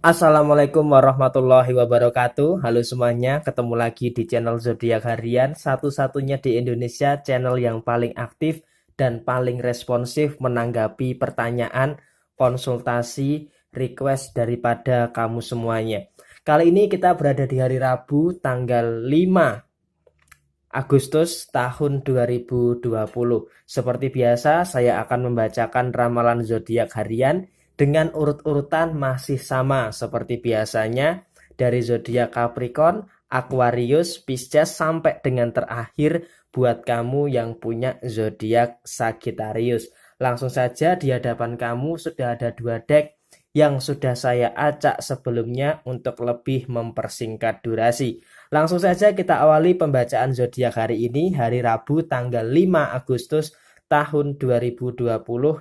Assalamualaikum warahmatullahi wabarakatuh. Halo semuanya, ketemu lagi di channel Zodiak Harian, satu-satunya di Indonesia channel yang paling aktif dan paling responsif menanggapi pertanyaan, konsultasi, request daripada kamu semuanya. Kali ini kita berada di hari Rabu tanggal 5 Agustus tahun 2020. Seperti biasa, saya akan membacakan ramalan zodiak harian dengan urut-urutan masih sama seperti biasanya, dari zodiak Capricorn, Aquarius, Pisces sampai dengan terakhir buat kamu yang punya zodiak Sagittarius. Langsung saja, di hadapan kamu sudah ada 2 deck yang sudah saya acak sebelumnya untuk lebih mempersingkat durasi. Langsung saja kita awali pembacaan zodiak hari ini, hari Rabu tanggal 5 Agustus tahun 2020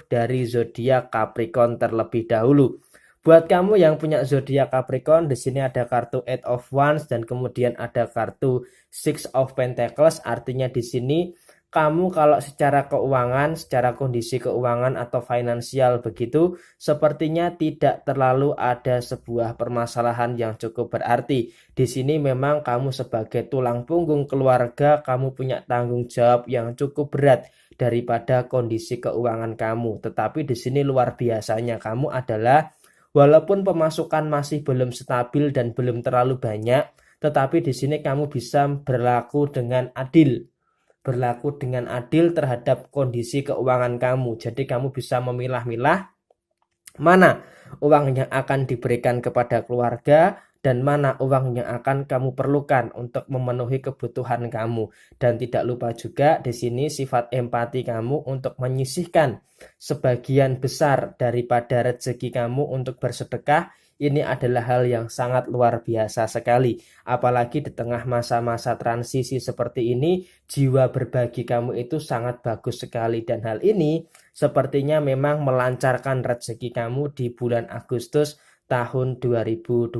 dari zodiak Capricorn terlebih dahulu. Buat kamu yang punya zodiak Capricorn, di sini ada kartu Eight of Wands dan kemudian ada kartu Six of Pentacles. Artinya di sini kamu kalau secara keuangan, secara kondisi keuangan atau finansial begitu, sepertinya tidak terlalu ada sebuah permasalahan yang cukup berarti. Di sini memang kamu sebagai tulang punggung keluarga, kamu punya tanggung jawab yang cukup berat daripada kondisi keuangan kamu. Tetapi di sini luar biasanya kamu adalah, walaupun pemasukan masih belum stabil dan belum terlalu banyak, tetapi di sini kamu bisa berlaku dengan adil terhadap kondisi keuangan kamu. Jadi kamu bisa memilah-milah mana uang yang akan diberikan kepada keluarga dan mana uang yang akan kamu perlukan untuk memenuhi kebutuhan kamu. Dan tidak lupa juga di sini sifat empati kamu untuk menyisihkan sebagian besar daripada rezeki kamu untuk bersedekah. Ini adalah hal yang sangat luar biasa sekali. Apalagi di tengah masa-masa transisi seperti ini, jiwa berbagi kamu itu sangat bagus sekali. Dan hal ini sepertinya memang melancarkan rezeki kamu di bulan Agustus tahun 2020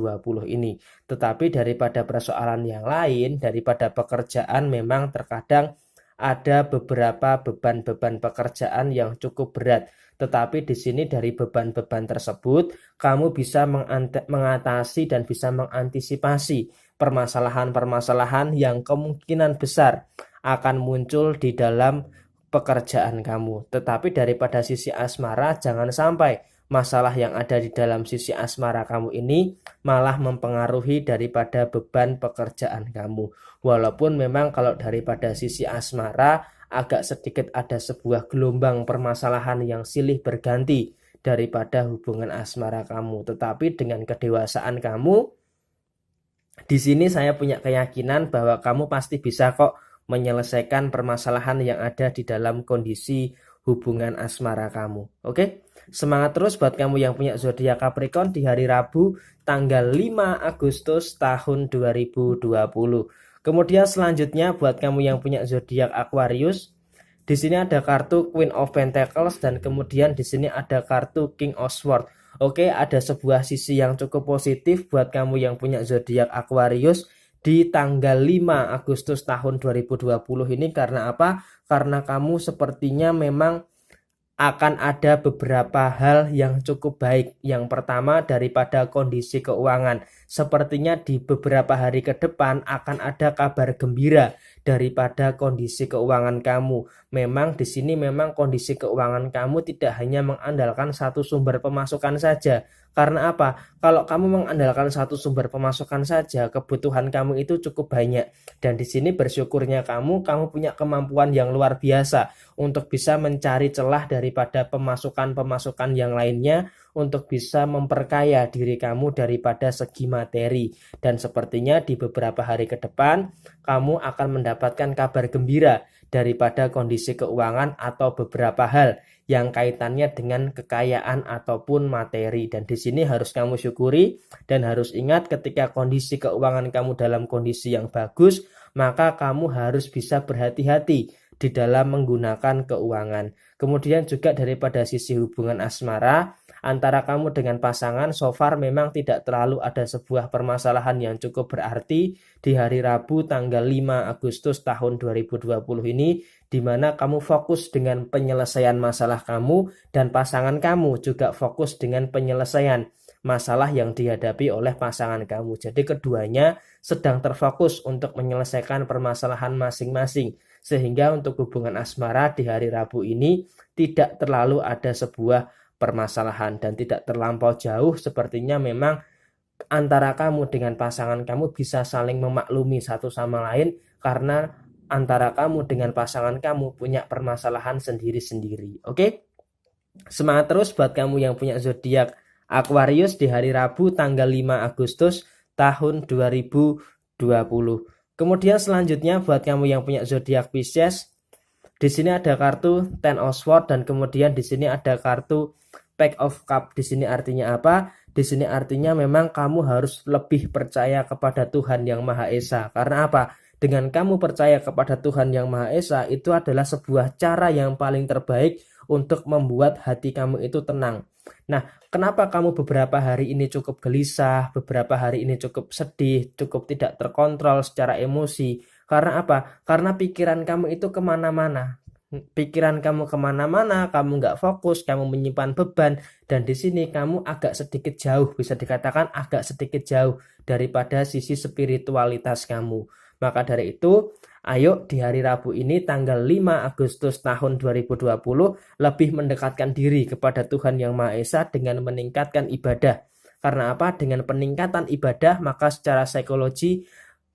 ini. Tetapi daripada persoalan yang lain, daripada pekerjaan, memang terkadang ada beberapa beban-beban pekerjaan yang cukup berat. Tetapi di sini dari beban-beban tersebut, kamu bisa mengatasi dan bisa mengantisipasi permasalahan-permasalahan yang kemungkinan besar akan muncul di dalam pekerjaan kamu. Tetapi daripada sisi asmara, jangan sampai masalah yang ada di dalam sisi asmara kamu ini malah mempengaruhi daripada beban pekerjaan kamu. Walaupun memang kalau daripada sisi asmara agak sedikit ada sebuah gelombang permasalahan yang silih berganti daripada hubungan asmara kamu. Tetapi dengan kedewasaan kamu, di sini saya punya keyakinan bahwa kamu pasti bisa kok menyelesaikan permasalahan yang ada di dalam kondisi hubungan asmara kamu. Oke? Semangat terus buat kamu yang punya zodiak Capricorn di hari Rabu tanggal 5 Agustus tahun 2020. Kemudian selanjutnya buat kamu yang punya zodiak Aquarius, di sini ada kartu Queen of Pentacles dan kemudian di sini ada kartu King of Swords. Oke, ada sebuah sisi yang cukup positif buat kamu yang punya zodiak Aquarius di tanggal 5 Agustus tahun 2020 ini. Karena apa? Karena kamu sepertinya memang akan ada beberapa hal yang cukup baik. Yang pertama, daripada kondisi keuangan, sepertinya di beberapa hari ke depan akan ada kabar gembira daripada kondisi keuangan kamu. Memang di sini memang kondisi keuangan kamu tidak hanya mengandalkan satu sumber pemasukan saja. Karena apa? Kalau kamu mengandalkan satu sumber pemasukan saja, kebutuhan kamu itu cukup banyak. Dan di sini bersyukurnya kamu punya kemampuan yang luar biasa untuk bisa mencari celah daripada pemasukan-pemasukan yang lainnya untuk bisa memperkaya diri kamu daripada segi materi. Dan sepertinya di beberapa hari ke depan kamu akan mendapatkan kabar gembira daripada kondisi keuangan atau beberapa hal yang kaitannya dengan kekayaan ataupun materi. Dan di sini harus kamu syukuri dan harus ingat, ketika kondisi keuangan kamu dalam kondisi yang bagus, maka kamu harus bisa berhati-hati di dalam menggunakan keuangan. Kemudian juga daripada sisi hubungan asmara antara kamu dengan pasangan, so far memang tidak terlalu ada sebuah permasalahan yang cukup berarti di hari Rabu tanggal 5 Agustus tahun 2020 ini, di mana kamu fokus dengan penyelesaian masalah kamu dan pasangan kamu juga fokus dengan penyelesaian masalah yang dihadapi oleh pasangan kamu. Jadi keduanya sedang terfokus untuk menyelesaikan permasalahan masing-masing. Sehingga untuk hubungan asmara di hari Rabu ini tidak terlalu ada sebuah permasalahan dan tidak terlampau jauh. Sepertinya memang antara kamu dengan pasangan kamu bisa saling memaklumi satu sama lain karena antara kamu dengan pasangan kamu punya permasalahan sendiri-sendiri. Oke? Semangat terus buat kamu yang punya zodiak Aquarius di hari Rabu tanggal 5 Agustus tahun 2020. Kemudian selanjutnya buat kamu yang punya zodiak Pisces, di sini ada kartu Ten of Swords dan kemudian di sini ada kartu Pack of Cup. Di sini artinya apa? Di sini artinya memang kamu harus lebih percaya kepada Tuhan Yang Maha Esa. Karena apa? Dengan kamu percaya kepada Tuhan Yang Maha Esa, itu adalah sebuah cara yang paling terbaik untuk membuat hati kamu itu tenang. Nah, kenapa kamu beberapa hari ini cukup gelisah, beberapa hari ini cukup sedih, cukup tidak terkontrol secara emosi? Karena apa? Karena pikiran kamu itu kemana-mana. Pikiran kamu kemana-mana, kamu nggak fokus, kamu menyimpan beban, dan di sini kamu agak sedikit jauh, bisa dikatakan agak sedikit jauh daripada sisi spiritualitas kamu. Maka dari itu, ayo di hari Rabu ini tanggal 5 Agustus tahun 2020 lebih mendekatkan diri kepada Tuhan Yang Maha Esa dengan meningkatkan ibadah. Karena apa? Dengan peningkatan ibadah, maka secara psikologi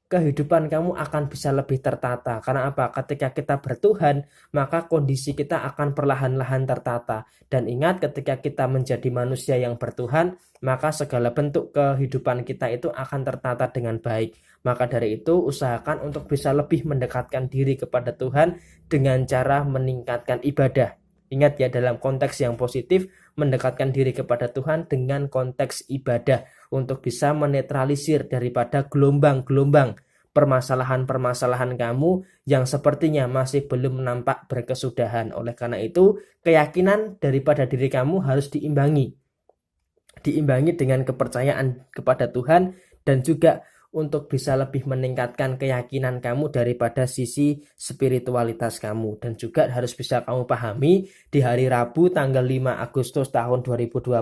kehidupan kamu akan bisa lebih tertata. Karena apa? Ketika kita bertuhan, maka kondisi kita akan perlahan-lahan tertata. Dan ingat, ketika kita menjadi manusia yang bertuhan, maka segala bentuk kehidupan kita itu akan tertata dengan baik. Maka dari itu, usahakan untuk bisa lebih mendekatkan diri kepada Tuhan dengan cara meningkatkan ibadah. Ingat ya, dalam konteks yang positif, mendekatkan diri kepada Tuhan dengan konteks ibadah untuk bisa menetralisir daripada gelombang-gelombang permasalahan-permasalahan kamu yang sepertinya masih belum nampak berkesudahan. Oleh karena itu, keyakinan daripada diri kamu harus diimbangi. Diimbangi dengan kepercayaan kepada Tuhan dan juga untuk bisa lebih meningkatkan keyakinan kamu daripada sisi spiritualitas kamu. Dan juga harus bisa kamu pahami di hari Rabu tanggal 5 Agustus tahun 2020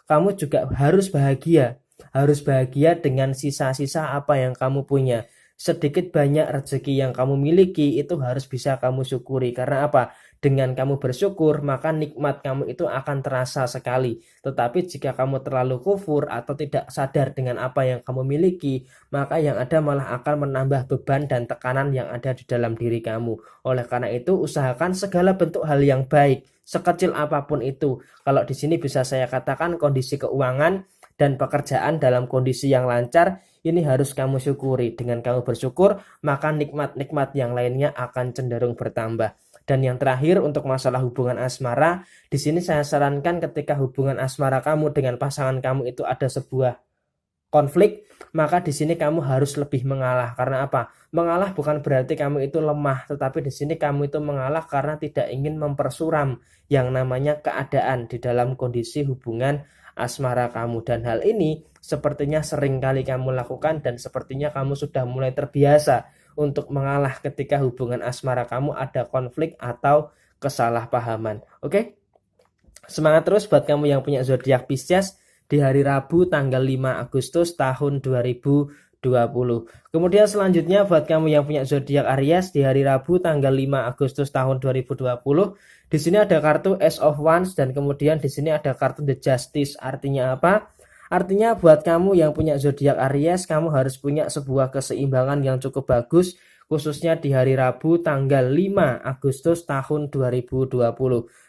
kamu juga harus bahagia. Harus bahagia dengan sisa-sisa apa yang kamu punya. Sedikit banyak rezeki yang kamu miliki itu harus bisa kamu syukuri. Karena apa? Dengan kamu bersyukur, maka nikmat kamu itu akan terasa sekali. Tetapi jika kamu terlalu kufur atau tidak sadar dengan apa yang kamu miliki, maka yang ada malah akan menambah beban dan tekanan yang ada di dalam diri kamu. Oleh karena itu, usahakan segala bentuk hal yang baik, sekecil apapun itu. Kalau di sini bisa saya katakan kondisi keuangan dan pekerjaan dalam kondisi yang lancar, ini harus kamu syukuri. Dengan kamu bersyukur, maka nikmat-nikmat yang lainnya akan cenderung bertambah. Dan yang terakhir untuk masalah hubungan asmara, di sini saya sarankan ketika hubungan asmara kamu dengan pasangan kamu itu ada sebuah konflik, maka di sini kamu harus lebih mengalah. Karena apa? Mengalah bukan berarti kamu itu lemah, tetapi di sini kamu itu mengalah karena tidak ingin mempersuram yang namanya keadaan di dalam kondisi hubungan asmara kamu. Dan hal ini sepertinya sering kali kamu lakukan dan sepertinya kamu sudah mulai terbiasa untuk mengalah ketika hubungan asmara kamu ada konflik atau kesalahpahaman. Oke? Semangat terus buat kamu yang punya zodiak Pisces di hari Rabu tanggal 5 Agustus tahun 2020. Kemudian selanjutnya buat kamu yang punya zodiak Aries di hari Rabu tanggal 5 Agustus tahun 2020. Di sini ada kartu Ace of Wands dan kemudian di sini ada kartu The Justice. Artinya apa? Artinya buat kamu yang punya zodiak Aries, kamu harus punya sebuah keseimbangan yang cukup bagus, khususnya di hari Rabu tanggal 5 Agustus tahun 2020.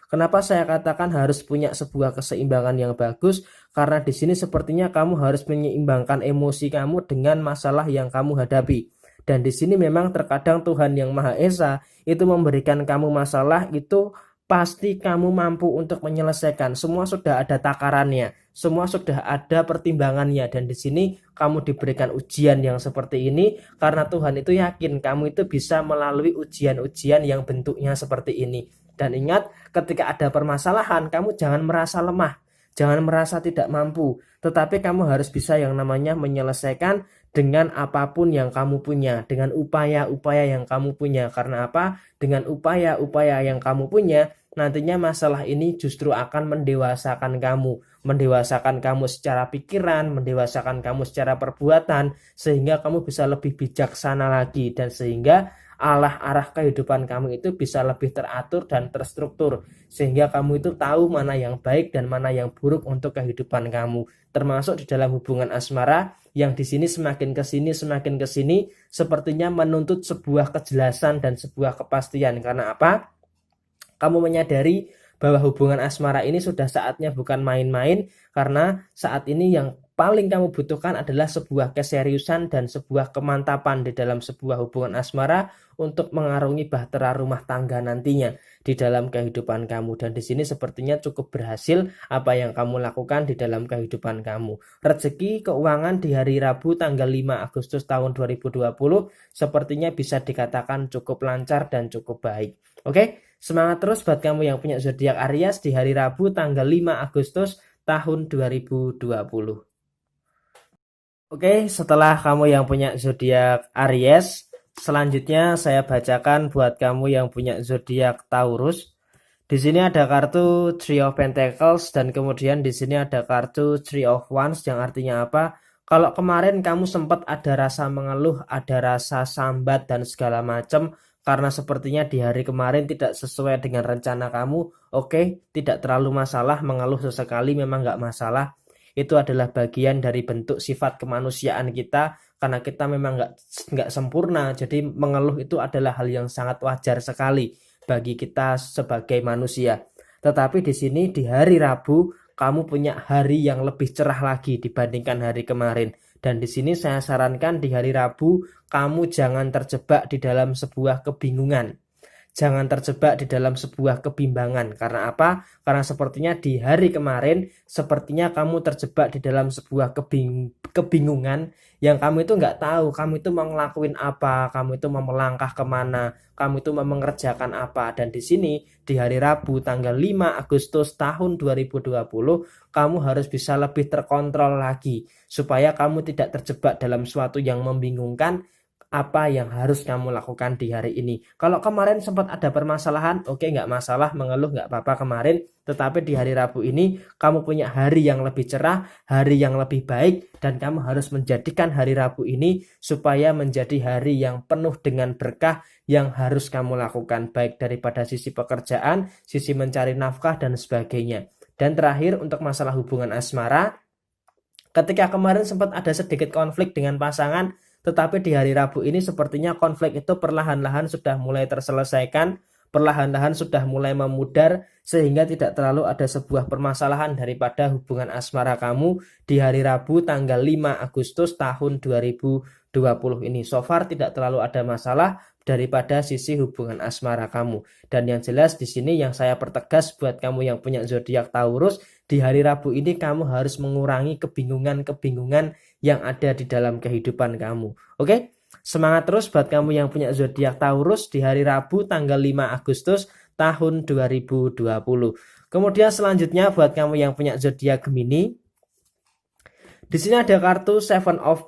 Kenapa saya katakan harus punya sebuah keseimbangan yang bagus? Karena di sini sepertinya kamu harus menyeimbangkan emosi kamu dengan masalah yang kamu hadapi. Dan di sini memang terkadang Tuhan Yang Maha Esa itu memberikan kamu masalah itu pasti kamu mampu untuk menyelesaikan. Semua sudah ada takarannya, semua sudah ada pertimbangannya, dan di sini kamu diberikan ujian yang seperti ini karena Tuhan itu yakin kamu itu bisa melalui ujian-ujian yang bentuknya seperti ini. Dan ingat, ketika ada permasalahan, kamu jangan merasa lemah. Jangan merasa tidak mampu, tetapi kamu harus bisa yang namanya menyelesaikan dengan apapun yang kamu punya, dengan upaya-upaya yang kamu punya. Karena apa? Dengan upaya-upaya yang kamu punya, nantinya masalah ini justru akan mendewasakan kamu secara pikiran, mendewasakan kamu secara perbuatan, sehingga kamu bisa lebih bijaksana lagi, dan sehingga arah kehidupan kamu itu bisa lebih teratur dan terstruktur, sehingga kamu itu tahu mana yang baik dan mana yang buruk untuk kehidupan kamu, termasuk di dalam hubungan asmara yang di sini semakin ke sini sepertinya menuntut sebuah kejelasan dan sebuah kepastian. Karena apa? Kamu menyadari bahwa hubungan asmara ini sudah saatnya bukan main-main, karena saat ini yang paling kamu butuhkan adalah sebuah keseriusan dan sebuah kemantapan di dalam sebuah hubungan asmara untuk mengarungi bahtera rumah tangga nantinya di dalam kehidupan kamu. Dan di sini sepertinya cukup berhasil apa yang kamu lakukan di dalam kehidupan kamu. Rezeki keuangan di hari Rabu tanggal 5 Agustus tahun 2020 sepertinya bisa dikatakan cukup lancar dan cukup baik. Oke? Semangat terus buat kamu yang punya zodiak Aries di hari Rabu tanggal 5 Agustus tahun 2020. Oke, setelah kamu yang punya zodiak Aries, selanjutnya saya bacakan buat kamu yang punya zodiak Taurus. Di sini ada kartu Three of Pentacles dan kemudian di sini ada kartu Three of Wands, yang artinya apa? Kalau kemarin kamu sempat ada rasa mengeluh, ada rasa sambat dan segala macam, karena sepertinya di hari kemarin tidak sesuai dengan rencana kamu, oke, tidak terlalu masalah, mengeluh sesekali memang nggak masalah. Itu adalah bagian dari bentuk sifat kemanusiaan kita, karena kita memang nggak sempurna, jadi mengeluh itu adalah hal yang sangat wajar sekali bagi kita sebagai manusia. Tetapi di sini di hari Rabu kamu punya hari yang lebih cerah lagi dibandingkan hari kemarin. Dan di sini saya sarankan di hari Rabu kamu jangan terjebak di dalam sebuah kebingungan. Jangan terjebak di dalam sebuah kebimbangan. Karena apa? Karena sepertinya di hari kemarin sepertinya kamu terjebak di dalam sebuah kebingungan yang kamu itu nggak tahu kamu itu mau ngelakuin apa, kamu itu mau melangkah kemana, kamu itu mau mengerjakan apa. Dan di sini di hari Rabu tanggal 5 Agustus tahun 2020 kamu harus bisa lebih terkontrol lagi supaya kamu tidak terjebak dalam suatu yang membingungkan. Apa yang harus kamu lakukan di hari ini? Kalau kemarin sempat ada permasalahan, oke, nggak masalah, mengeluh nggak apa-apa kemarin. Tetapi di hari Rabu ini kamu punya hari yang lebih cerah, hari yang lebih baik, dan kamu harus menjadikan hari Rabu ini supaya menjadi hari yang penuh dengan berkah yang harus kamu lakukan, baik daripada sisi pekerjaan, sisi mencari nafkah, dan sebagainya. Dan terakhir untuk masalah hubungan asmara, ketika kemarin sempat ada sedikit konflik dengan pasangan, tetapi di hari Rabu ini sepertinya konflik itu perlahan-lahan sudah mulai terselesaikan, perlahan-lahan sudah mulai memudar, sehingga tidak terlalu ada sebuah permasalahan daripada hubungan asmara kamu di hari Rabu tanggal 5 Agustus tahun 2020 ini. So far tidak terlalu ada masalah daripada sisi hubungan asmara kamu. Dan yang jelas di sini yang saya pertegas buat kamu yang punya zodiak Taurus, di hari Rabu ini kamu harus mengurangi kebingungan-kebingungan yang ada di dalam kehidupan kamu. Oke? Semangat terus buat kamu yang punya zodiak Taurus di hari Rabu tanggal 5 Agustus tahun 2020. Kemudian selanjutnya buat kamu yang punya zodiak Gemini, di sini ada kartu Seven of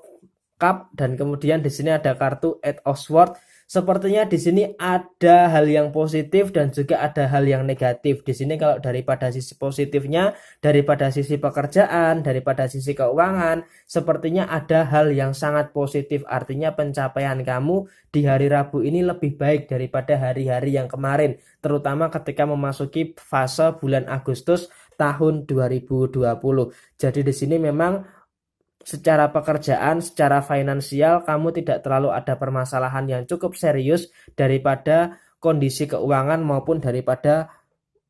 Cup dan kemudian di sini ada kartu Eight of Swords. Sepertinya di sini ada hal yang positif dan juga ada hal yang negatif. Di sini kalau daripada sisi positifnya, daripada sisi pekerjaan, daripada sisi keuangan, sepertinya ada hal yang sangat positif. Artinya pencapaian kamu di hari Rabu ini lebih baik daripada hari-hari yang kemarin, terutama ketika memasuki fase bulan Agustus tahun 2020. Jadi di sini memang secara pekerjaan, secara finansial, kamu tidak terlalu ada permasalahan yang cukup serius daripada kondisi keuangan maupun daripada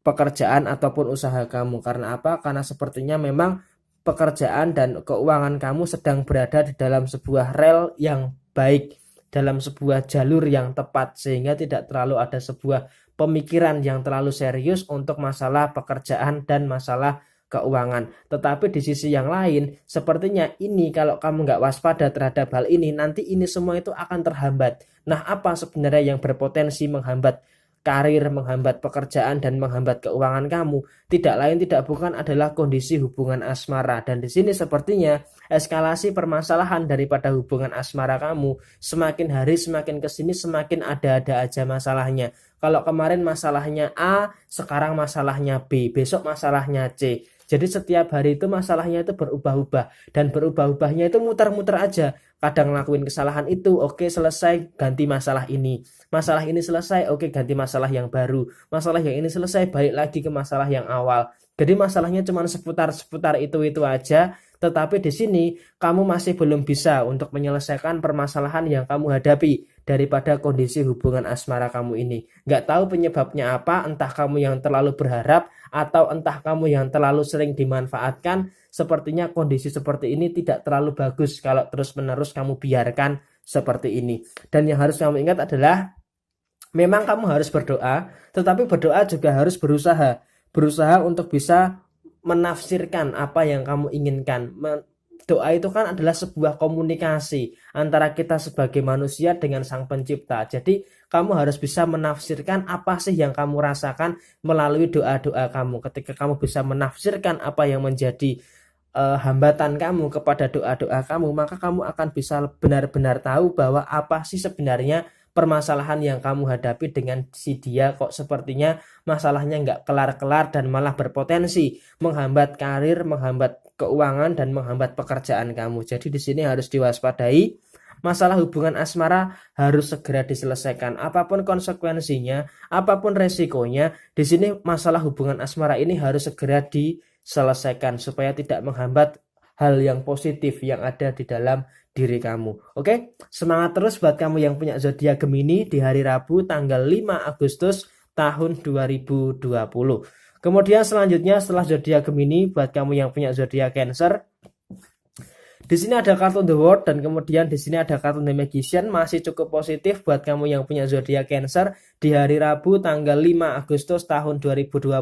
pekerjaan ataupun usaha kamu. Karena apa? Karena sepertinya memang pekerjaan dan keuangan kamu sedang berada di dalam sebuah rel yang baik, dalam sebuah jalur yang tepat, sehingga tidak terlalu ada sebuah pemikiran yang terlalu serius untuk masalah pekerjaan dan masalah keuangan. Tetapi di sisi yang lain, sepertinya ini kalau kamu nggak waspada terhadap hal ini, nanti ini semua itu akan terhambat. Nah, apa sebenarnya yang berpotensi menghambat karir, menghambat pekerjaan, dan menghambat keuangan kamu, tidak lain tidak bukan adalah kondisi hubungan asmara. Dan di sini sepertinya eskalasi permasalahan daripada hubungan asmara kamu semakin hari semakin kesini semakin ada-ada aja masalahnya. Kalau kemarin masalahnya A, sekarang masalahnya B, besok masalahnya C. Jadi setiap hari itu masalahnya itu berubah-ubah, dan berubah-ubahnya itu muter-muter aja. Kadang ngelakuin kesalahan itu, oke selesai, ganti masalah ini. Masalah ini selesai, oke ganti masalah yang baru. Masalah yang ini selesai, balik lagi ke masalah yang awal. Jadi masalahnya cuma seputar itu aja. Tetapi di sini kamu masih belum bisa untuk menyelesaikan permasalahan yang kamu hadapi daripada kondisi hubungan asmara kamu ini. Nggak tahu penyebabnya apa, entah kamu yang terlalu berharap atau entah kamu yang terlalu sering dimanfaatkan. Sepertinya kondisi seperti ini tidak terlalu bagus kalau terus-menerus kamu biarkan seperti ini. Dan yang harus kamu ingat adalah memang kamu harus berdoa, tetapi berdoa juga harus berusaha. Berusaha untuk bisa menafsirkan apa yang kamu inginkan. Doa itu kan adalah sebuah komunikasi antara kita sebagai manusia dengan Sang Pencipta. Jadi kamu harus bisa menafsirkan apa sih yang kamu rasakan melalui doa-doa kamu. Ketika kamu bisa menafsirkan apa yang menjadi hambatan kamu kepada doa-doa kamu, maka kamu akan bisa benar-benar tahu bahwa apa sih sebenarnya permasalahan yang kamu hadapi dengan si dia. Kok sepertinya masalahnya nggak kelar-kelar dan malah berpotensi menghambat karir, menghambat keuangan, dan menghambat pekerjaan kamu. Jadi di sini harus diwaspadai. Masalah hubungan asmara harus segera diselesaikan. Apapun konsekuensinya, apapun resikonya, di sini masalah hubungan asmara ini harus segera diselesaikan supaya tidak menghambat hal yang positif yang ada di dalam diri kamu. Oke, semangat terus buat kamu yang punya zodiak Gemini di hari Rabu tanggal 5 Agustus tahun 2020. Kemudian selanjutnya setelah zodiak Gemini, buat kamu yang punya zodiak Cancer, di sini ada kartu The World dan kemudian di sini ada kartu The Magician. Masih cukup positif buat kamu yang punya zodiak Cancer di hari Rabu tanggal 5 Agustus tahun 2020.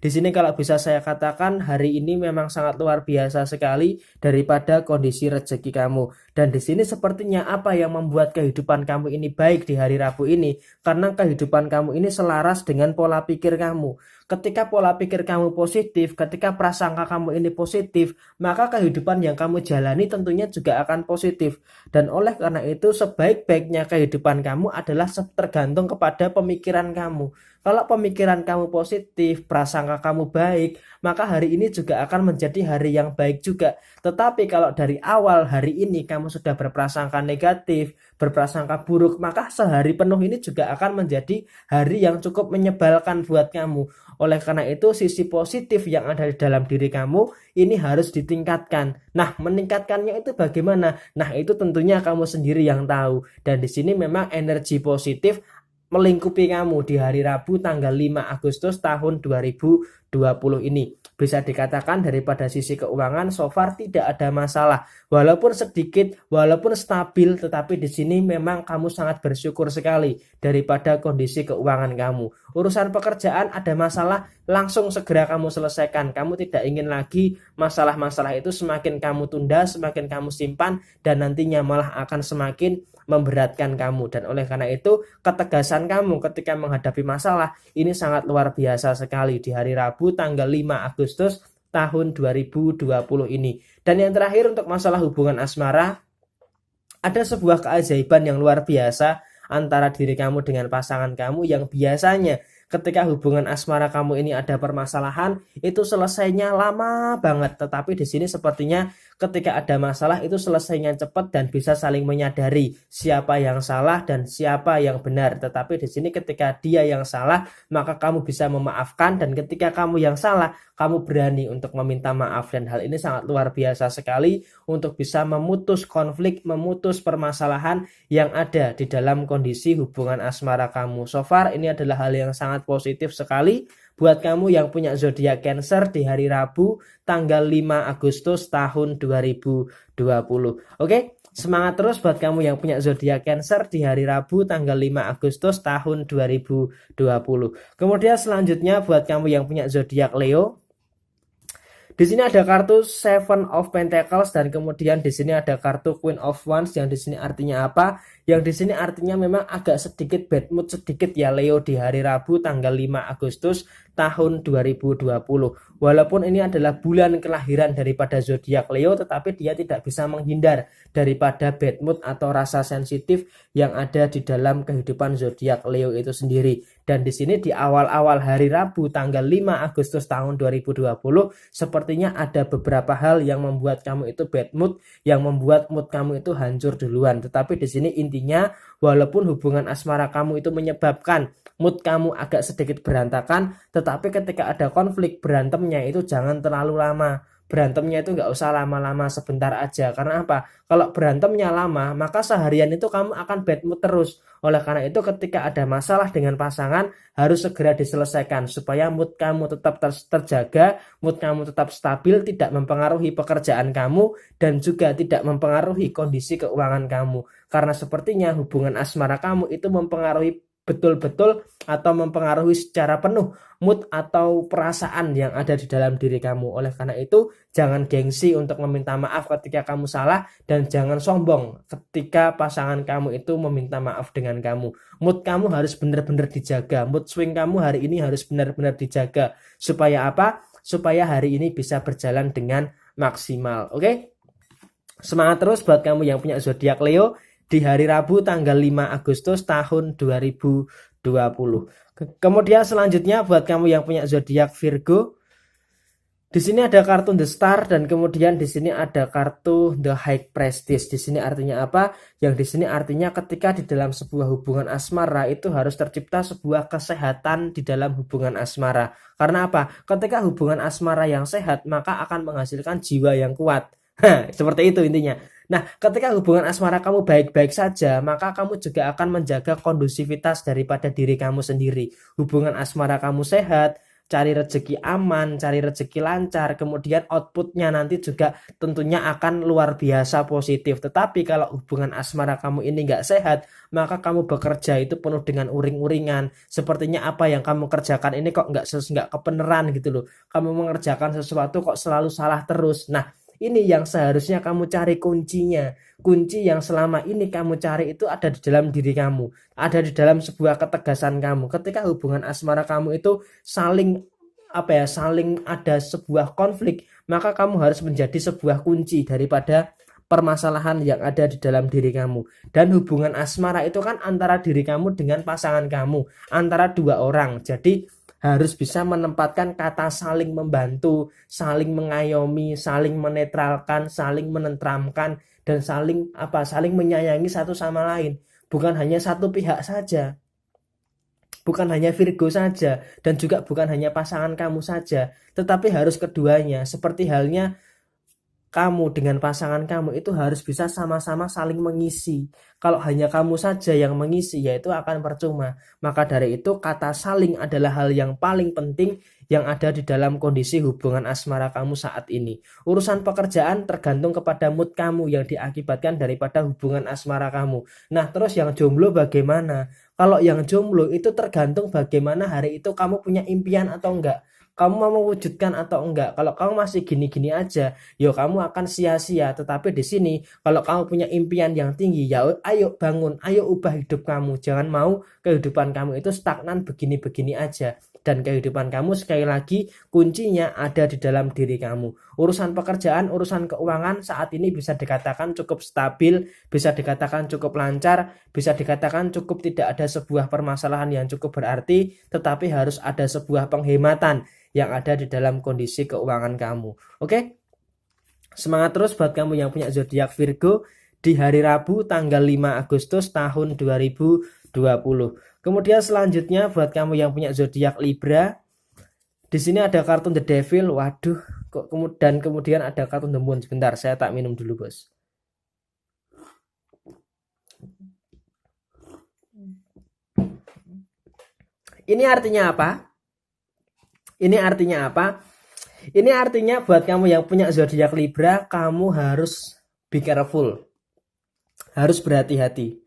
Di sini kalau bisa saya katakan hari ini memang sangat luar biasa sekali daripada kondisi rezeki kamu. Dan di sini sepertinya apa yang membuat kehidupan kamu ini baik di hari Rabu ini, karena kehidupan kamu ini selaras dengan pola pikir kamu. Ketika pola pikir kamu positif, ketika prasangka kamu ini positif, maka kehidupan yang kamu jalani tentunya juga akan positif. Dan oleh karena itu sebaik-baiknya kehidupan kamu adalah tergantung kepada pemikiran kamu. Kalau pemikiran kamu positif, prasangka kamu baik, maka hari ini juga akan menjadi hari yang baik juga. Tetapi kalau dari awal hari ini kamu sudah berprasangka negatif, berprasangka buruk, maka sehari penuh ini juga akan menjadi hari yang cukup menyebalkan buat kamu. Oleh karena itu sisi positif yang ada di dalam diri kamu ini harus ditingkatkan. Nah, meningkatkannya itu bagaimana? Nah, itu tentunya kamu sendiri yang tahu. Dan di sini memang energi positif melingkupi kamu di hari Rabu tanggal 5 Agustus tahun 2020 ini. Bisa dikatakan daripada sisi keuangan so far tidak ada masalah. Walaupun sedikit, walaupun stabil, tetapi di sini memang kamu sangat bersyukur sekali daripada kondisi keuangan kamu. Urusan pekerjaan ada masalah, langsung segera kamu selesaikan. Kamu tidak ingin lagi masalah-masalah itu semakin kamu tunda, semakin kamu simpan, dan nantinya malah akan semakin memberatkan kamu. Dan oleh karena itu ketegasan kamu ketika menghadapi masalah ini sangat luar biasa sekali di hari Rabu tanggal 5 Agustus tahun 2020 ini. Dan yang terakhir untuk masalah hubungan asmara, ada sebuah keajaiban yang luar biasa antara diri kamu dengan pasangan kamu yang biasanya ketika hubungan asmara kamu ini ada permasalahan itu selesainya lama banget, tetapi di sini sepertinya ketika ada masalah itu selesainya cepat dan bisa saling menyadari siapa yang salah dan siapa yang benar. Tetapi di sini ketika dia yang salah maka kamu bisa memaafkan, dan ketika kamu yang salah kamu berani untuk meminta maaf, dan hal ini sangat luar biasa sekali untuk bisa memutus konflik, memutus permasalahan yang ada di dalam kondisi hubungan asmara kamu. So far ini adalah hal yang sangat positif sekali buat kamu yang punya zodiak Cancer di hari Rabu tanggal 5 Agustus tahun 2020. Oke, semangat terus buat kamu yang punya zodiak Cancer di hari Rabu tanggal 5 Agustus tahun 2020. Kemudian selanjutnya buat kamu yang punya zodiak Leo, Di sini ada kartu Seven of Pentacles dan kemudian di sini ada kartu Queen of Wands yang di sini artinya apa? Yang di sini artinya memang agak sedikit bad mood sedikit ya Leo di hari Rabu tanggal 5 Agustus tahun 2020. Walaupun ini adalah bulan kelahiran daripada zodiak Leo, tetapi dia tidak bisa menghindar daripada bad mood atau rasa sensitif yang ada di dalam kehidupan zodiak Leo itu sendiri. Dan di sini di awal-awal hari Rabu tanggal 5 Agustus tahun 2020 sepertinya ada beberapa hal yang membuat kamu itu bad mood, yang membuat mood kamu itu hancur duluan. Tetapi di sini intinya walaupun hubungan asmara kamu itu menyebabkan mood kamu agak sedikit berantakan, tetapi ketika ada konflik berantemnya itu jangan terlalu lama. Berantemnya itu nggak usah lama-lama, sebentar aja. Karena apa? Kalau berantemnya lama, maka seharian itu kamu akan bad mood terus. Oleh karena itu ketika ada masalah dengan pasangan, harus segera diselesaikan supaya mood kamu tetap terjaga, mood kamu tetap stabil, tidak mempengaruhi pekerjaan kamu, dan juga tidak mempengaruhi kondisi keuangan kamu. Karena sepertinya hubungan asmara kamu itu mempengaruhi betul-betul atau mempengaruhi secara penuh mood atau perasaan yang ada di dalam diri kamu. Oleh karena itu, jangan gengsi untuk meminta maaf ketika kamu salah dan jangan sombong ketika pasangan kamu itu meminta maaf dengan kamu. Mood kamu harus benar-benar dijaga. Mood swing kamu hari ini harus benar-benar dijaga. Supaya apa? Supaya hari ini bisa berjalan dengan maksimal. Oke? Semangat terus buat kamu yang punya zodiak Leo di hari Rabu tanggal 5 Agustus tahun 2020. Kemudian selanjutnya buat kamu yang punya zodiak Virgo, di sini ada kartu The Star dan kemudian di sini ada kartu The High Priestess. Di sini artinya apa? Yang di sini artinya ketika di dalam sebuah hubungan asmara itu harus tercipta sebuah kesehatan di dalam hubungan asmara. Karena apa? Ketika hubungan asmara yang sehat, maka akan menghasilkan jiwa yang kuat. Seperti itu intinya. Nah, ketika hubungan asmara kamu baik-baik saja, maka kamu juga akan menjaga kondusivitas daripada diri kamu sendiri. Hubungan asmara kamu sehat, cari rezeki aman, cari rezeki lancar, kemudian outputnya nanti juga tentunya akan luar biasa positif. Tetapi kalau hubungan asmara kamu ini nggak sehat, maka kamu bekerja itu penuh dengan uring-uringan. Sepertinya apa yang kamu kerjakan ini kok nggak kebenaran gitu loh. Kamu mengerjakan sesuatu kok selalu salah terus. Nah, ini yang seharusnya kamu cari kuncinya. Kunci yang selama ini kamu cari itu ada di dalam diri kamu. Ada di dalam sebuah ketegasan kamu. Ketika hubungan asmara kamu itu saling ada sebuah konflik, maka kamu harus menjadi sebuah kunci daripada permasalahan yang ada di dalam diri kamu. Dan hubungan asmara itu kan antara diri kamu dengan pasangan kamu, antara dua orang. Jadi harus bisa menempatkan kata saling membantu, saling mengayomi, saling menetralkan, saling menenteramkan, dan saling menyayangi satu sama lain. Bukan hanya satu pihak saja. Bukan hanya Virgo saja, dan juga bukan hanya pasangan kamu saja, tetapi harus keduanya. Seperti halnya kamu dengan pasangan kamu itu harus bisa sama-sama saling mengisi. Kalau hanya kamu saja yang mengisi, ya itu akan percuma. Maka dari itu kata saling adalah hal yang paling penting yang ada di dalam kondisi hubungan asmara kamu saat ini. Urusan pekerjaan tergantung kepada mood kamu yang diakibatkan daripada hubungan asmara kamu. Nah, terus yang jomblo bagaimana? Kalau yang jomblo itu tergantung bagaimana hari itu kamu punya impian atau enggak. Kamu mau mewujudkan atau enggak. Kalau kamu masih gini-gini aja, ya kamu akan sia-sia. Tetapi di sini, kalau kamu punya impian yang tinggi, ya ayo bangun, ayo ubah hidup kamu. Jangan mau kehidupan kamu itu stagnan begini-begini aja. Dan kehidupan kamu sekali lagi kuncinya ada di dalam diri kamu. Urusan pekerjaan, urusan keuangan saat ini bisa dikatakan cukup stabil, bisa dikatakan cukup lancar, bisa dikatakan cukup tidak ada sebuah permasalahan yang cukup berarti, tetapi harus ada sebuah penghematan yang ada di dalam kondisi keuangan kamu. Oke? Semangat terus buat kamu yang punya zodiak Virgo di hari Rabu tanggal 5 Agustus tahun 2020. Kemudian selanjutnya buat kamu yang punya zodiak Libra, di sini ada kartu The Devil. Waduh, kemudian ada kartu The Moon. Sebentar, saya tak minum dulu, Bos. Ini artinya apa? Ini artinya apa? Ini artinya buat kamu yang punya zodiak Libra, kamu harus be careful. Harus berhati-hati.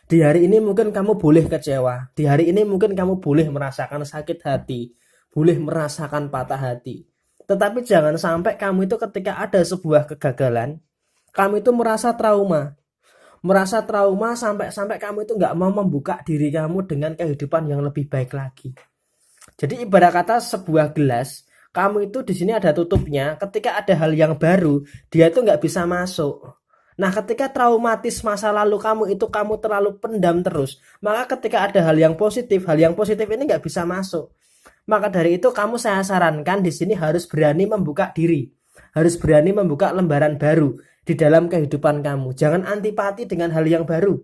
Di hari ini mungkin kamu boleh kecewa. Di hari ini mungkin kamu boleh merasakan sakit hati. Boleh merasakan patah hati. Tetapi jangan sampai kamu itu ketika ada sebuah kegagalan, kamu itu merasa trauma sampai kamu itu nggak mau membuka diri kamu dengan kehidupan yang lebih baik lagi. Jadi ibarat kata sebuah gelas, kamu itu di sini ada tutupnya. Ketika ada hal yang baru, dia itu nggak bisa masuk. Nah, ketika traumatis masa lalu kamu itu kamu terlalu pendam terus, maka ketika ada hal yang positif ini nggak bisa masuk. Maka dari itu kamu saya sarankan di sini harus berani membuka diri, harus berani membuka lembaran baru di dalam kehidupan kamu. Jangan antipati dengan hal yang baru.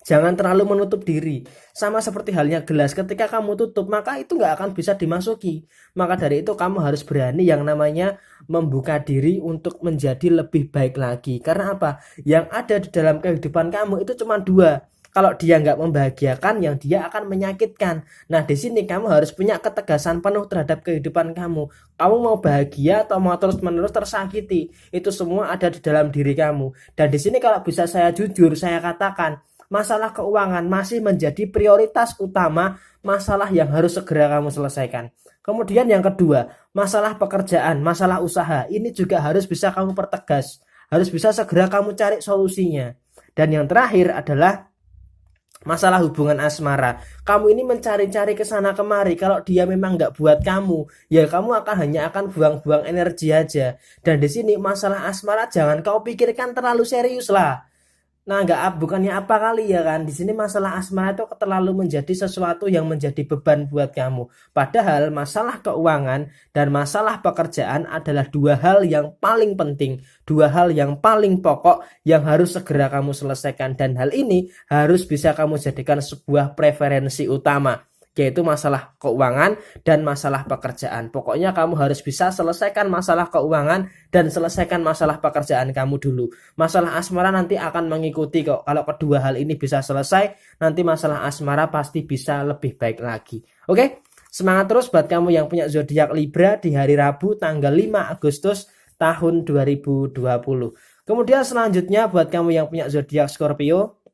Jangan terlalu menutup diri. Sama seperti halnya gelas, ketika kamu tutup maka itu nggak akan bisa dimasuki. Maka dari itu kamu harus berani yang namanya membuka diri untuk menjadi lebih baik lagi. Karena apa? Yang ada di dalam kehidupan kamu itu cuma dua. Kalau dia nggak membahagiakan, yang dia akan menyakitkan. Nah, di sini kamu harus punya ketegasan penuh terhadap kehidupan kamu. Kamu mau bahagia atau mau terus-menerus tersakiti, itu semua ada di dalam diri kamu. Dan di sini kalau bisa saya jujur, saya katakan, masalah keuangan masih menjadi prioritas utama, masalah yang harus segera kamu selesaikan. Kemudian yang kedua, masalah pekerjaan, masalah usaha, ini juga harus bisa kamu pertegas. Harus bisa segera kamu cari solusinya. Dan yang terakhir adalah masalah hubungan asmara. Kamu ini mencari-cari ke sana kemari. Kalau dia memang nggak buat kamu, ya kamu hanya akan buang-buang energi aja. Dan di sini masalah asmara jangan kau pikirkan terlalu serius lah. Nah, bukannya apa kali ya kan? Di sini masalah asmara itu terlalu menjadi sesuatu yang menjadi beban buat kamu. Padahal masalah keuangan dan masalah pekerjaan adalah dua hal yang paling penting, dua hal yang paling pokok yang harus segera kamu selesaikan, dan hal ini harus bisa kamu jadikan sebuah preferensi utama, yaitu masalah keuangan dan masalah pekerjaan. Pokoknya kamu harus bisa selesaikan masalah keuangan dan selesaikan masalah pekerjaan kamu dulu. Masalah asmara nanti akan mengikuti kok. Kalau kedua hal ini bisa selesai, nanti masalah asmara pasti bisa lebih baik lagi. Oke? Semangat terus buat kamu yang punya zodiak Libra di hari Rabu tanggal 5 Agustus tahun 2020. Kemudian selanjutnya buat kamu yang punya zodiak Scorpio,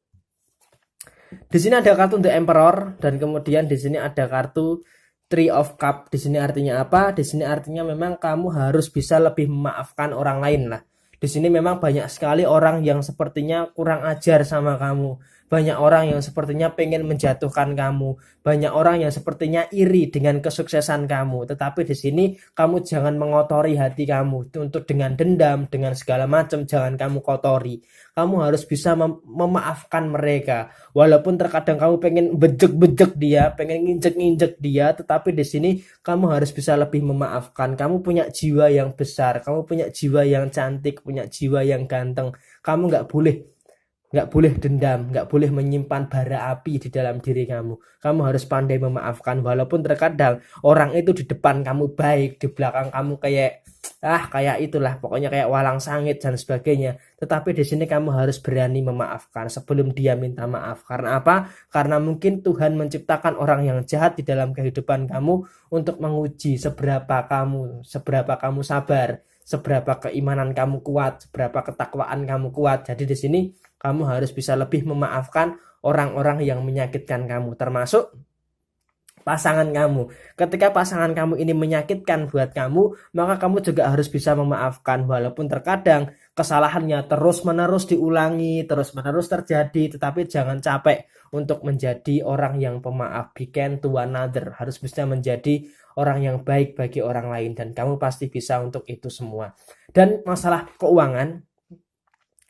di sini ada kartu The Emperor, dan kemudian di sini ada kartu Three of Cup. Di sini artinya apa? Di sini artinya memang kamu harus bisa lebih memaafkan orang lain lah. Di sini memang banyak sekali orang yang sepertinya kurang ajar sama kamu. Banyak orang yang sepertinya pengen menjatuhkan kamu. Banyak orang yang sepertinya iri dengan kesuksesan kamu. Tetapi di sini kamu jangan mengotori hati kamu untuk dengan dendam, dengan segala macam. Jangan kamu kotori. Kamu harus bisa memaafkan mereka. Walaupun terkadang kamu pengen bejek-bejek dia, pengen nginjek-nginjek dia, tetapi di sini kamu harus bisa lebih memaafkan. Kamu punya jiwa yang besar, kamu punya jiwa yang cantik, punya jiwa yang ganteng. Kamu nggak boleh dendam, nggak boleh menyimpan bara api di dalam diri kamu. Kamu harus pandai memaafkan, walaupun terkadang orang itu di depan kamu baik, di belakang kamu kayak itulah, pokoknya kayak walang sangit dan sebagainya. Tetapi di sini kamu harus berani memaafkan sebelum dia minta maaf. Karena apa? Karena mungkin Tuhan menciptakan orang yang jahat di dalam kehidupan kamu untuk menguji seberapa kamu sabar, seberapa keimanan kamu kuat, seberapa ketakwaan kamu kuat. Jadi di sini kamu harus bisa lebih memaafkan orang-orang yang menyakitkan kamu, termasuk pasangan kamu. Ketika pasangan kamu ini menyakitkan buat kamu, maka kamu juga harus bisa memaafkan. Walaupun terkadang kesalahannya terus-menerus diulangi, terus-menerus terjadi, tetapi jangan capek untuk menjadi orang yang pemaaf. Be kind to another. Harus bisa menjadi orang yang baik bagi orang lain, dan kamu pasti bisa untuk itu semua. Dan masalah keuangan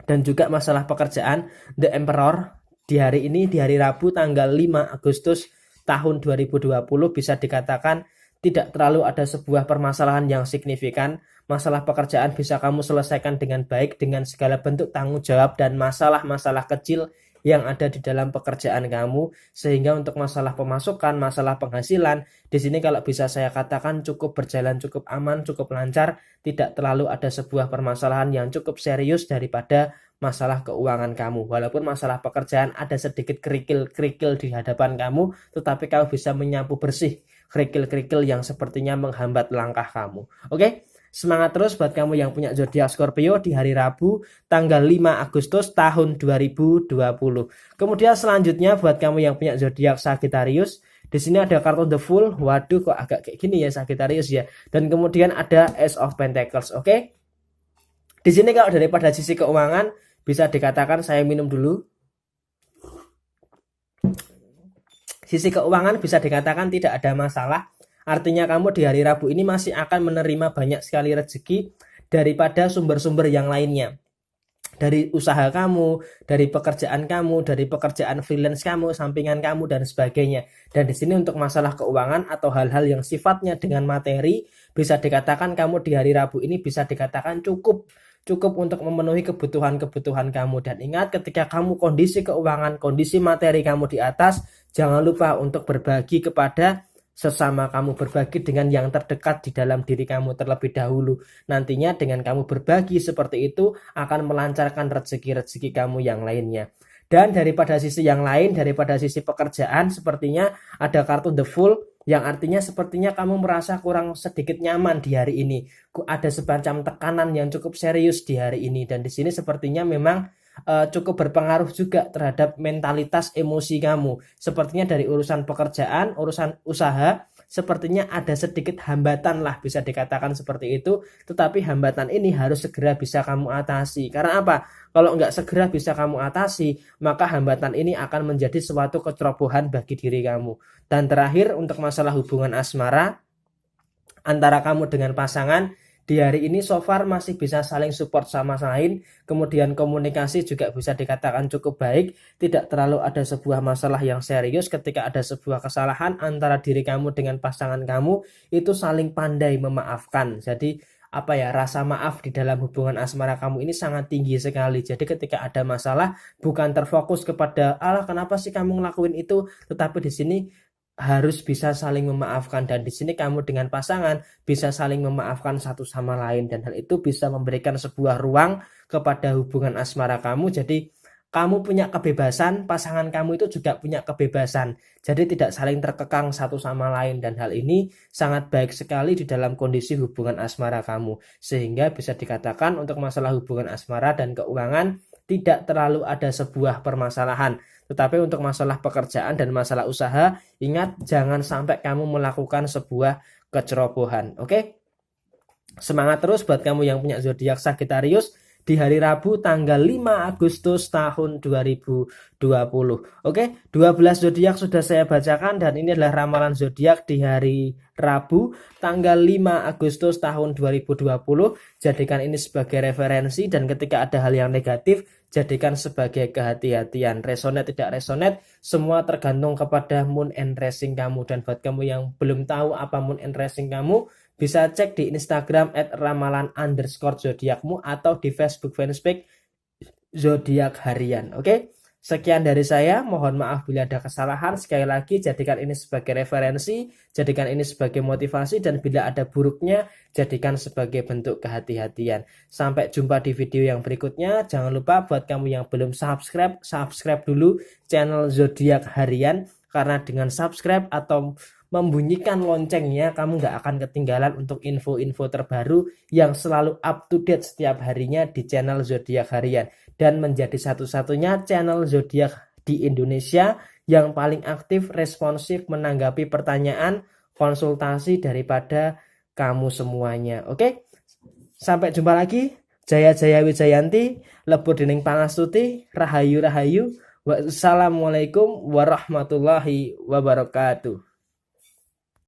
dan juga masalah pekerjaan, The Emperor di hari ini, di hari Rabu tanggal 5 Agustus tahun 2020, bisa dikatakan tidak terlalu ada sebuah permasalahan yang signifikan. Masalah pekerjaan bisa kamu selesaikan dengan baik, dengan segala bentuk tanggung jawab dan masalah-masalah kecil yang ada di dalam pekerjaan kamu. Sehingga untuk masalah pemasukan, masalah penghasilan, di sini kalau bisa saya katakan cukup berjalan, cukup aman, cukup lancar. Tidak terlalu ada sebuah permasalahan yang cukup serius daripada masalah keuangan kamu. Walaupun masalah pekerjaan ada sedikit kerikil-kerikil di hadapan kamu, tetapi kamu bisa menyapu bersih kerikil-kerikil yang sepertinya menghambat langkah kamu. Oke? Semangat terus buat kamu yang punya zodiak Scorpio di hari Rabu tanggal 5 Agustus tahun 2020. Kemudian selanjutnya buat kamu yang punya zodiak Sagittarius Di sini ada kartu The Fool. Waduh, kok agak kayak gini ya Sagittarius ya. Dan kemudian ada Ace of Pentacles. Oke. Di sini kalau daripada sisi keuangan bisa dikatakan, saya minum dulu. Sisi keuangan bisa dikatakan tidak ada masalah. Artinya kamu di hari Rabu ini masih akan menerima banyak sekali rezeki daripada sumber-sumber yang lainnya. Dari usaha kamu, dari pekerjaan kamu, dari pekerjaan freelance kamu, sampingan kamu, dan sebagainya. Dan di sini untuk masalah keuangan atau hal-hal yang sifatnya dengan materi, bisa dikatakan kamu di hari Rabu ini bisa dikatakan cukup untuk memenuhi kebutuhan-kebutuhan kamu. Dan ingat, ketika kamu kondisi keuangan, kondisi materi kamu di atas, jangan lupa untuk berbagi kepada sesama kamu, berbagi dengan yang terdekat di dalam diri kamu terlebih dahulu. Nantinya dengan kamu berbagi seperti itu akan melancarkan rezeki-rezeki kamu yang lainnya. Dan daripada sisi yang lain, daripada sisi pekerjaan, sepertinya ada kartu The Fool, yang artinya sepertinya kamu merasa kurang sedikit nyaman di hari ini. Ada semacam tekanan yang cukup serius di hari ini. Dan di sini sepertinya memang cukup berpengaruh juga terhadap mentalitas emosi kamu. Sepertinya dari urusan pekerjaan, urusan usaha, sepertinya ada sedikit hambatan lah, bisa dikatakan seperti itu. Tetapi hambatan ini harus segera bisa kamu atasi. Karena apa? Kalau nggak segera bisa kamu atasi, maka hambatan ini akan menjadi suatu kecerobohan bagi diri kamu. Dan terakhir, untuk masalah hubungan asmara antara kamu dengan pasangan, di hari ini so far masih bisa saling support sama lain, kemudian komunikasi juga bisa dikatakan cukup baik, tidak terlalu ada sebuah masalah yang serius. Ketika ada sebuah kesalahan antara diri kamu dengan pasangan kamu, itu saling pandai memaafkan. Jadi rasa maaf di dalam hubungan asmara kamu ini sangat tinggi sekali. Jadi ketika ada masalah, bukan terfokus kepada kenapa sih kamu ngelakuin itu, tetapi di sini harus bisa saling memaafkan. Dan di sini kamu dengan pasangan bisa saling memaafkan satu sama lain, dan hal itu bisa memberikan sebuah ruang kepada hubungan asmara kamu. Jadi kamu punya kebebasan, pasangan kamu itu juga punya kebebasan. Jadi tidak saling terkekang satu sama lain, dan hal ini sangat baik sekali di dalam kondisi hubungan asmara kamu. Sehingga bisa dikatakan untuk masalah hubungan asmara dan keuangan tidak terlalu ada sebuah permasalahan. Tetapi untuk masalah pekerjaan dan masalah usaha, ingat jangan sampai kamu melakukan sebuah kecerobohan. Oke? Semangat terus buat kamu yang punya zodiak Sagittarius di hari Rabu tanggal 5 Agustus tahun 2020. Oke, 12 zodiak sudah saya bacakan, dan ini adalah ramalan zodiak di hari Rabu tanggal 5 Agustus tahun 2020. Jadikan ini sebagai referensi, dan ketika ada hal yang negatif, jadikan sebagai kehati-hatian. Resonate tidak resonate, semua tergantung kepada moon and rising kamu. Dan buat kamu yang belum tahu apa moon and rising kamu, bisa cek di Instagram @ramalan_zodiakmu atau di Facebook fanspage Zodiak Harian. Oke? Sekian dari saya, mohon maaf bila ada kesalahan. Sekali lagi, jadikan ini sebagai referensi, jadikan ini sebagai motivasi, dan bila ada buruknya, jadikan sebagai bentuk kehati-hatian. Sampai jumpa di video yang berikutnya. Jangan lupa buat kamu yang belum subscribe dulu channel Zodiak Harian, karena dengan subscribe atau membunyikan loncengnya, kamu nggak akan ketinggalan untuk info-info terbaru yang selalu up to date setiap harinya di channel Zodiak Harian, dan menjadi satu-satunya channel zodiak di Indonesia yang paling aktif, responsif, menanggapi pertanyaan, konsultasi daripada kamu semuanya. Oke? Sampai jumpa lagi. Jaya Jaya Wijayanti, lebur dening pangastuti, rahayu rahayu. Wassalamualaikum warahmatullahi wabarakatuh.